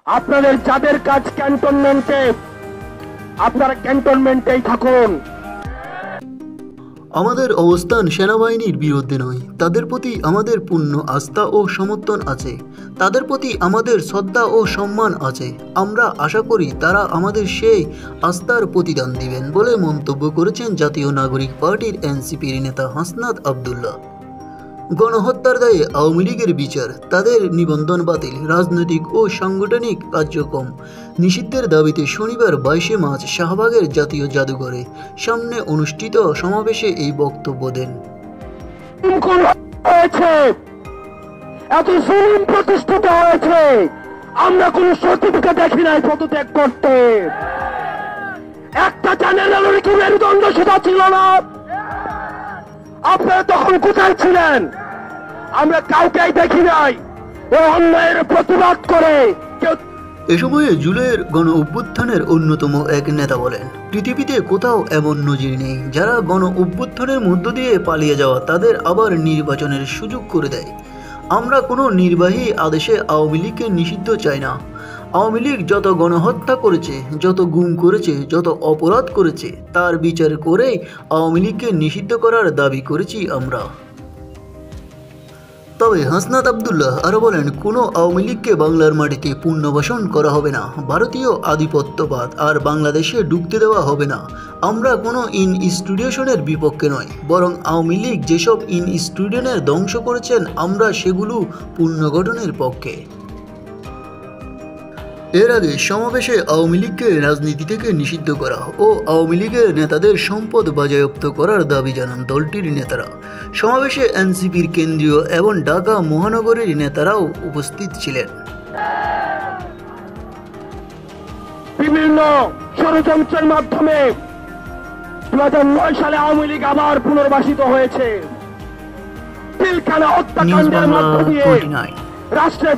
আপনাদের যাদের কাজ ক্যান্টনমেন্টে, আপনারা ক্যান্টনমেন্টেই থাকুন। আমাদের অবস্থান সেনাবাহিনীর বিরুদ্ধে নয়, তাদের প্রতি আমাদের পূর্ণ আস্থা ও সমর্থন আছে, তাদের প্রতি আমাদের শ্রদ্ধা ও সম্মান আছে। আমরা আশা করি তারা আমাদের সেই আস্থার প্রতিদান দিবেন বলে মন্তব্য করেছেন জাতীয় নাগরিক পার্টির এনসিপির নেতা হাসনাত আবদুল্লাহ। গণহত্যার দায়ে আওয়ামী লীগের বিচার, তাদের নিবন্ধন বাতিল, রাজনৈতিক ও সাংগঠনিক কার্যক্রম নিষিদ্ধের দাবিতে শনিবার 22 মার্চ শাহবাগের জাতীয় জাদুঘরে সামনে অনুষ্ঠিত সমাবেশে এই বক্তব্য দেন। এত জুলুম প্রতিষ্ঠিত হয়েছে, আমরা কোন সার্টিফিকেট দেখি নাই পদত্যাগ করতে। একটা চ্যানেলের কি মেরুদণ্ড সেটা ছিল না? আপনারা তখন কোথায় ছিলেন? আমরা কাউকেই দেখি নাই ওই অন্যায়ের প্রতিবাদ করে। এ সময়ে জুলাইয়ের গণ অভ্যুত্থানের অন্যতম এক নেতা বলেন, পৃথিবীতে কোথাও এমন নজির নেই যারা গণ অভ্যুত্থানের মধ্য দিয়ে পালিয়ে যাওয়া তাদের আবার নির্বাচনের সুযোগ করে দেয়। আমরা কোনো নির্বাহী আদেশে আওয়ামী লীগকে নিষিদ্ধ চাই না। আওয়ামী লীগ যত গণহত্যা করেছে, যত গুম করেছে, যত অপরাধ করেছে, তার বিচার করেই আওয়ামী লীগকে নিষিদ্ধ করার দাবি করেছি আমরা। তবে হাসনাত আবদুল্লাহ আরও বলেন, কোনো আওয়ামী লীগকে বাংলার মাটিতে পুনর্বাসন করা হবে না, ভারতীয় আধিপত্যবাদ আর বাংলাদেশে ঢুকতে দেওয়া হবে না। আমরা কোনো ইনস্টিটিউশনের বিপক্ষে নয়, বরং আওয়ামী লীগ যেসব ইনস্টিটিউশনের ধ্বংস করেছেন আমরা সেগুলো পুনর্গঠনের পক্ষে। এর আগে সমাবেশে আওয়ামী লীগকে রাজনীতি থেকে নিষিদ্ধ করা ও আওয়ামী লীগের নেতাদের সম্পদ বাজেয়াপ্ত করার দাবি জানান দলটির নেতারা। সমাবেশে এনসিপির কেন্দ্রীয় এবং ঢাকা মহানগরীর নেতারাও উপস্থিত ছিলেন। বিভিন্ন ষড়যন্ত্রের মাধ্যমে 2009 সালে আওয়ামী লীগ আবার পুনর্বাসিত হয়েছে। পিলখানা হত্যাকাণ্ডের মধ্য দিয়ে রাষ্ট্রের